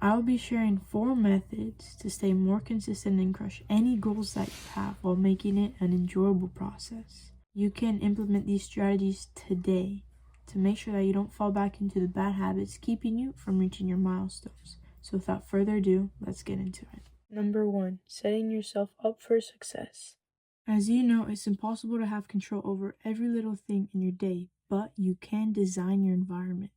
I'll be sharing 4 methods to stay more consistent and crush any goals that you have while making it an enjoyable process. You can implement these strategies today to make sure that you don't fall back into the bad habits keeping you from reaching your milestones. So without further ado, let's get into it. Number 1, setting yourself up for success. As you know, it's impossible to have control over every little thing in your day, but you can design your environment.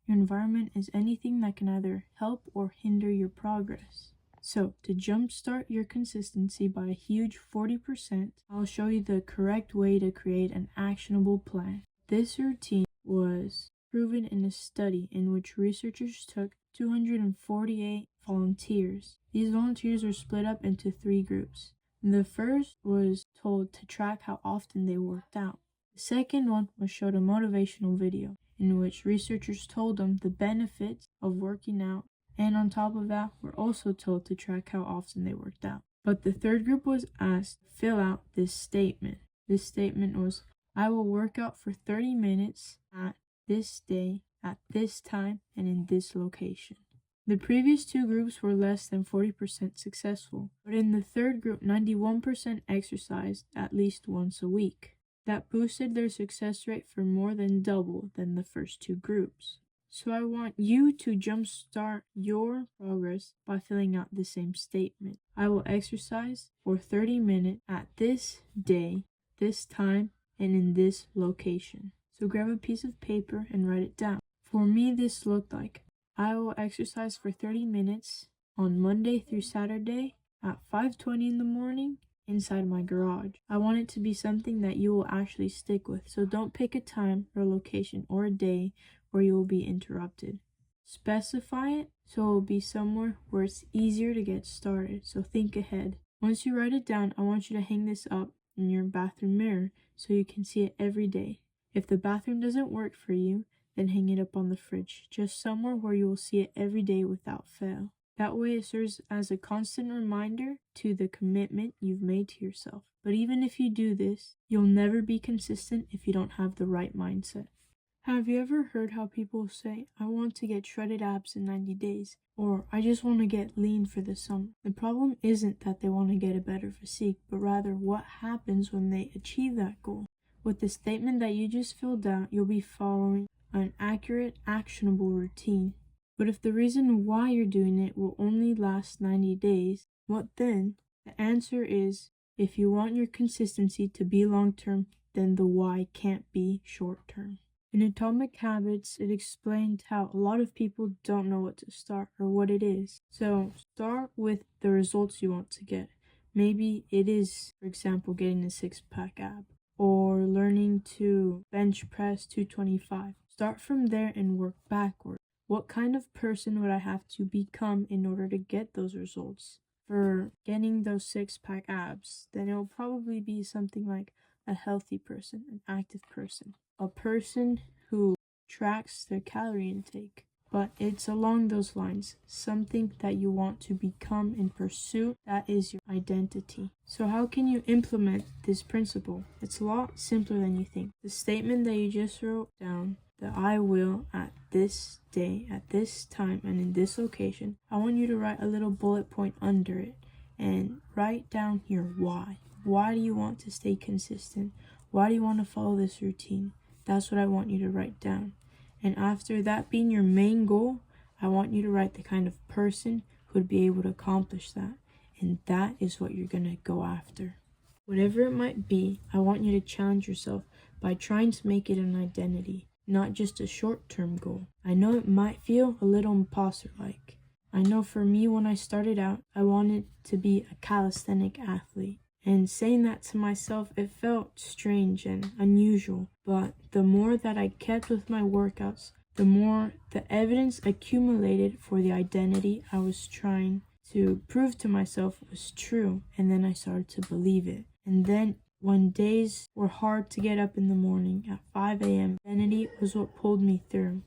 Your environment is anything that can either help or hinder your progress. So, to jumpstart your consistency by a huge 40%, I'll show you the correct way to create an actionable plan. This routine was proven in a study in which researchers took 248 volunteers. These volunteers were split up into 3 groups. The first was told to track how often they worked out. The second one was showed a motivational video in which researchers told them the benefits of working out, and on top of that were also told to track how often they worked out. But the third group was asked to fill out this statement. This statement was, I will work out for 30 minutes at this day, at this time, and in this location. The previous 2 groups were less than 40% successful, but in the third group, 91% exercised at least once a week. That boosted their success rate for more than double than the first 2 groups. So I want you to jumpstart your progress by filling out the same statement. I will exercise for 30 minutes at this day, this time, and in this location. So grab a piece of paper and write it down. For me, this looked like, I will exercise for 30 minutes on Monday through Saturday at 5:20 in the morning inside my garage. I want it to be something that you will actually stick with, so don't pick a time or location or a day where you will be interrupted. Specify it so it will be somewhere where it's easier to get started, so think ahead. Once you write it down, I want you to hang this up in your bathroom mirror so you can see it every day. If the bathroom doesn't work for you, then hang it up on the fridge, just somewhere where you will see it every day without fail. That way it serves as a constant reminder to the commitment you've made to yourself. But even if you do this, you'll never be consistent if you don't have the right mindset. Have you ever heard how people say, I want to get shredded abs in 90 days, or I just want to get lean for the summer? The problem isn't that they want to get a better physique, but rather what happens when they achieve that goal. With the statement that you just filled out, you'll be following an accurate, actionable routine. But if the reason why you're doing it will only last 90 days, what then? The answer is, if you want your consistency to be long-term, then the why can't be short-term. In Atomic Habits, it explained how a lot of people don't know what to start or what it is. So start with the results you want to get. Maybe it is, for example, getting a 6-pack ab or learning to bench press 225. Start from there and work backward. What kind of person would I have to become in order to get those results? For getting those 6-pack abs, then it'll probably be something like a healthy person, an active person, a person who tracks their calorie intake. But it's along those lines, something that you want to become and pursue, that is your identity. So how can you implement this principle? It's a lot simpler than you think. The statement that you just wrote down, the I will at this day, at this time, and in this location, I want you to write a little bullet point under it and write down your why. Why do you want to stay consistent? Why do you want to follow this routine? That's what I want you to write down. And after that being your main goal, I want you to write the kind of person who would be able to accomplish that. And that is what you're going to go after. Whatever it might be, I want you to challenge yourself by trying to make it an identity, not just a short-term goal. I know it might feel a little imposter-like. I know for me, when I started out, I wanted to be a calisthenic athlete. And saying that to myself, it felt strange and unusual. But the more that I kept with my workouts, the more the evidence accumulated for the identity I was trying to prove to myself was true. And then I started to believe it. And then when days were hard to get up in the morning at 5 a.m., identity was what pulled me through.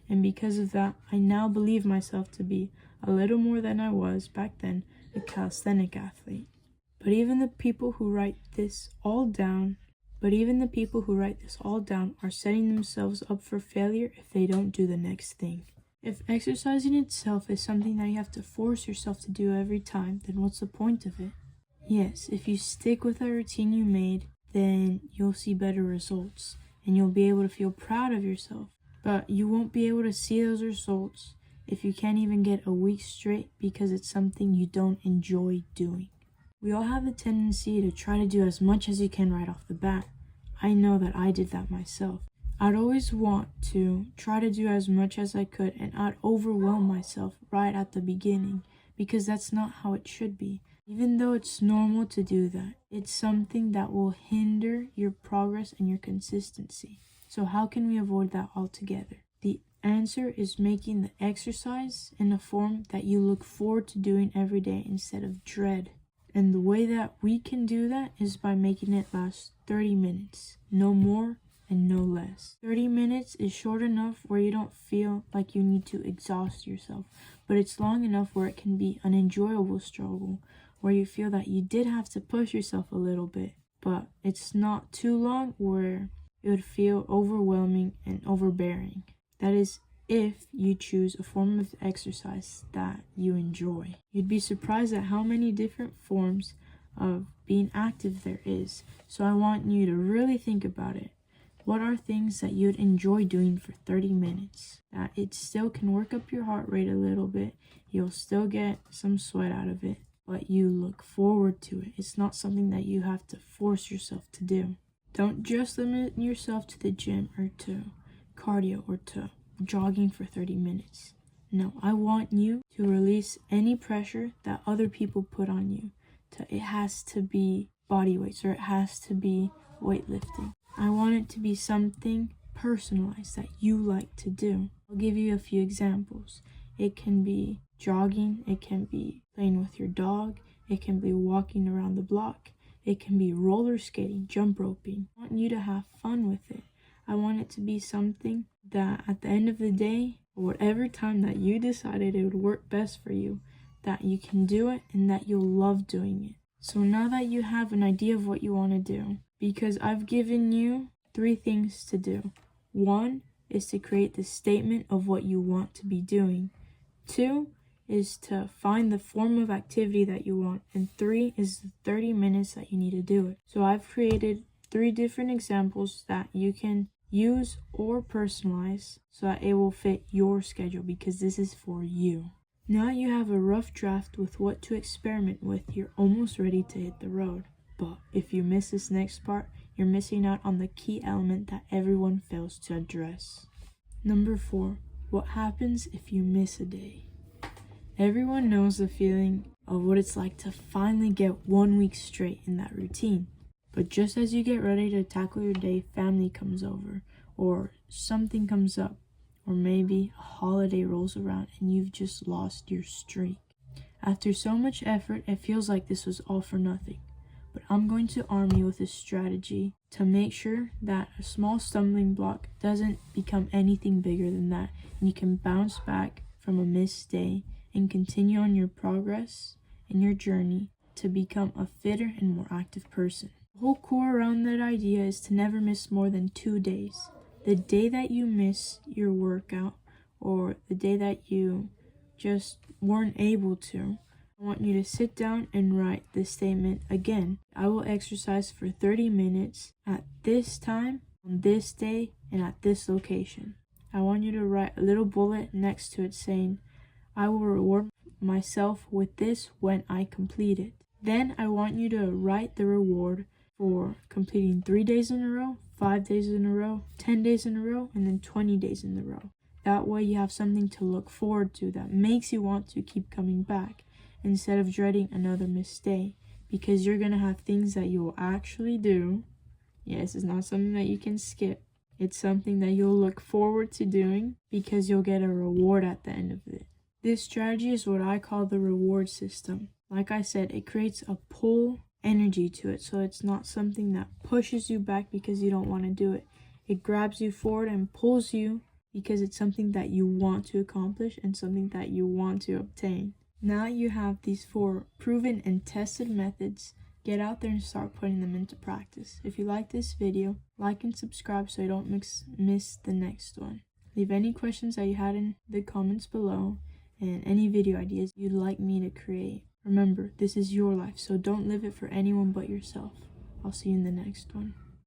And because of that, I now believe myself to be a little more than I was back then, a calisthenic athlete. But even the people who write this all down are setting themselves up for failure if they don't do the next thing. If exercising itself is something that you have to force yourself to do every time, then what's the point of it? Yes, if you stick with a routine you made, then you'll see better results and you'll be able to feel proud of yourself. But you won't be able to see those results if you can't even get a week straight because it's something you don't enjoy doing. We all have the tendency to try to do as much as you can right off the bat. I know that I did that myself. I'd always want to try to do as much as I could, and I'd overwhelm myself right at the beginning because that's not how it should be. Even though it's normal to do that, it's something that will hinder your progress and your consistency. So how can we avoid that altogether? The answer is making the exercise in a form that you look forward to doing every day instead of dread. And the way that we can do that is by making it last 30 minutes, no more and no less. 30 minutes is short enough where you don't feel like you need to exhaust yourself, but it's long enough where it can be an enjoyable struggle, where you feel that you did have to push yourself a little bit, but it's not too long where it would feel overwhelming and overbearing. That is if you choose a form of exercise that you enjoy. You'd be surprised at how many different forms of being active there is. So I want you to really think about it. What are things that you'd enjoy doing for 30 minutes? That it still can work up your heart rate a little bit. You'll still get some sweat out of it, but you look forward to it. It's not something that you have to force yourself to do. Don't just limit yourself to the gym or to cardio or to jogging for 30 minutes. No, I want you to release any pressure that other people put on you. It has to be body weights or it has to be weightlifting. I want it to be something personalized that you like to do. I'll give you a few examples. It can be jogging, it can be playing with your dog, it can be walking around the block, it can be roller skating, jump roping. I want you to have fun with it. I want it to be something that at the end of the day, or whatever time that you decided it would work best for you, that you can do it and that you'll love doing it. So now that you have an idea of what you want to do, because I've given you 3 things to do. 1 is to create the statement of what you want to be doing. 2 is to find the form of activity that you want. And 3 is the 30 minutes that you need to do it. So I've created 3 different examples that you can use or personalize so that it will fit your schedule because this is for you. Now you have a rough draft with what to experiment with. You're almost ready to hit the road. But if you miss this next part, you're missing out on the key element that everyone fails to address. Number 4, what happens if you miss a day? Everyone knows the feeling of what it's like to finally get 1 week straight in that routine. But just as you get ready to tackle your day, family comes over, or something comes up, or maybe a holiday rolls around and you've just lost your streak. After so much effort, it feels like this was all for nothing. But I'm going to arm you with a strategy to make sure that a small stumbling block doesn't become anything bigger than that, and you can bounce back from a missed day and continue on your progress and your journey to become a fitter and more active person. The whole core around that idea is to never miss more than 2 days. The day that you miss your workout or the day that you just weren't able to, I want you to sit down and write the statement again. I will exercise for 30 minutes at this time, on this day, and at this location. I want you to write a little bullet next to it saying, I will reward myself with this when I complete it. Then I want you to write the reward for completing 3 days in a row, 5 days in a row, 10 days in a row, and then 20 days in a row. That way you have something to look forward to that makes you want to keep coming back instead of dreading another mistake, because you're going to have things that you will actually do. Yes, it's not something that you can skip. It's something that you'll look forward to doing because you'll get a reward at the end of it. This strategy is what I call the reward system. Like I said, it creates a pull energy to it, so it's not something that pushes you back because you don't want to do it. It grabs you forward and pulls you because it's something that you want to accomplish and something that you want to obtain. Now you have these 4 proven and tested methods. Get out there and start putting them into practice. If you like this video, like and subscribe so you don't miss the next one. Leave any questions that you had in the comments below and any video ideas you'd like me to create. Remember, this is your life, so don't live it for anyone but yourself. I'll see you in the next one.